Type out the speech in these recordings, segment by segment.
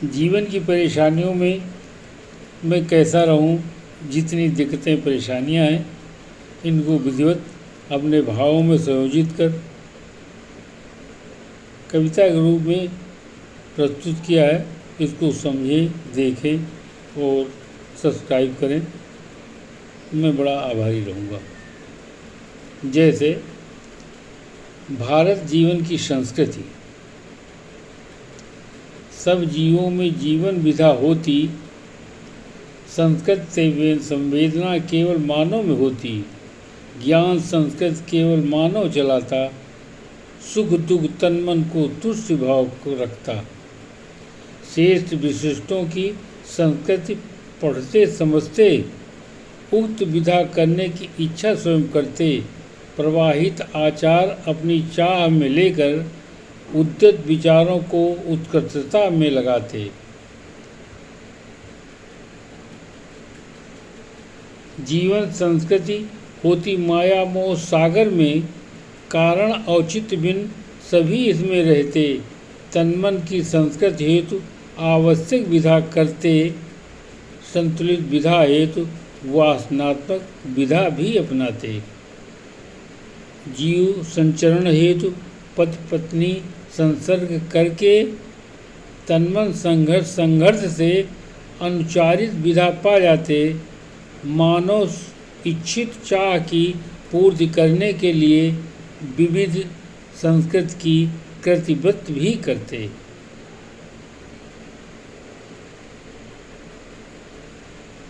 जीवन की परेशानियों में मैं कैसा रहूं, जितनी दिक्कतें परेशानियां हैं इनको विधिवत अपने भावों में संयोजित कर कविता के रूप में प्रस्तुत किया है। इसको समझें, देखें और सब्सक्राइब करें। मैं बड़ा आभारी रहूँगा। जैसे भारत जीवन की संस्कृति, सब जीवों में जीवन विधा होती, संस्कृत से संवेदना केवल मानव में होती, ज्ञान संस्कृत केवल मानव चलाता, सुख दुख तन मन को तुष्ट भाव को रखता। श्रेष्ठ विशिष्टों की संस्कृति पढ़ते समझते, उक्त विधा करने की इच्छा स्वयं करते, प्रवाहित आचार अपनी चाह में लेकर उद्यत विचारों को उत्कृष्टता में लगाते। जीवन संस्कृति होती माया मोह सागर में, कारण औचित्य बिन सभी इसमें रहते, तन्मन की संस्कृति हेतु आवश्यक विधा करते, संतुलित विधा हेतु वासनात्मक विधा भी अपनाते। जीव संचरण हेतु पति पत्नी संसर्ग करके, तन्मन संघर्ष से अनुचारित विधा पा जाते, मानव इच्छित चाह की पूर्ति करने के लिए विविध संस्कृत की कृतिवत भी करते।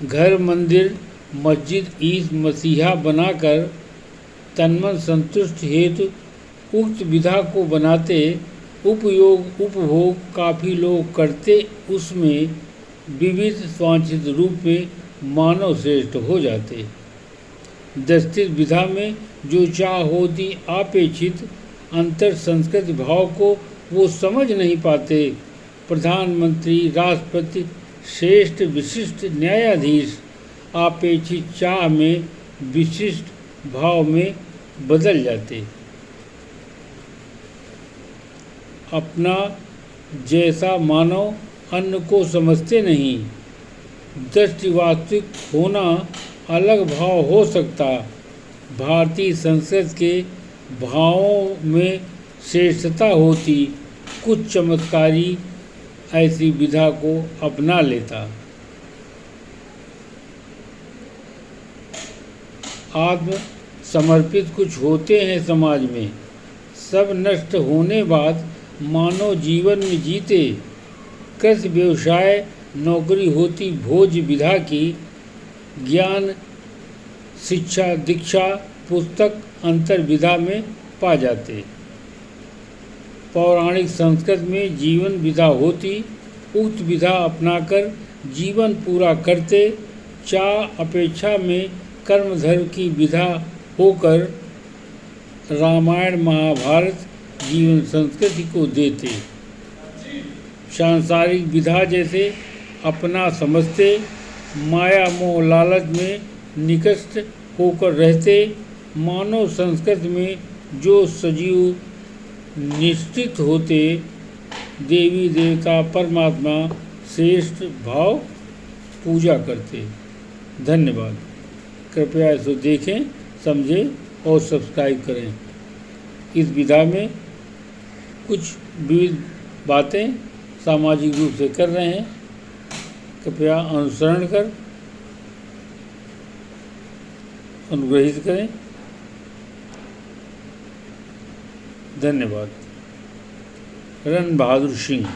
घर मंदिर मस्जिद ईद मसीहा बनाकर तन्मन संतुष्ट हेतु उक्त विधा को बनाते, उपयोग उपभोग काफ़ी लोग करते, उसमें विविध वांछित रूप में मानव श्रेष्ठ हो जाते। दस्तित विधा में जो चाह होती अपेक्षित अंतर संस्कृत भाव को वो समझ नहीं पाते। प्रधानमंत्री, राष्ट्रपति, श्रेष्ठ विशिष्ट न्यायाधीश अपेक्षित चाह में विशिष्ट भाव में बदल जाते। अपना जैसा मानव अन्य को समझते नहीं। दृष्टि वास्तविक होना अलग भाव हो सकता। भारतीय संस्कृत के भावों में श्रेष्ठता होती, कुछ चमत्कारी ऐसी विधा को अपना लेता। आत्म समर्पित कुछ होते हैं समाज में, सब नष्ट होने बाद मानव जीवन में जीते। कृषि व्यवसाय नौकरी होती भोज विधा की, ज्ञान शिक्षा दीक्षा पुस्तक अंतर विधा में पा जाते। पौराणिक संस्कृत में जीवन विधा होती, उक्त विधा अपनाकर जीवन पूरा करते। चाह अपेक्षा में कर्म धर्म की विधा होकर रामायण महाभारत जीवन संस्कृति को देते। सांसारिक विधा जैसे अपना समझते, माया मोह लालच में निकष्ट होकर रहते। मानव संस्कृति में जो सजीव निश्चित होते, देवी देवता परमात्मा श्रेष्ठ भाव पूजा करते। धन्यवाद। कृपया इसको देखें, समझें और सब्सक्राइब करें। इस विधा में कुछ विविध बातें सामाजिक रूप से कर रहे हैं, कृपया अनुसरण कर अनुग्रहित करें। धन्यवाद। रण बहादुर सिंह।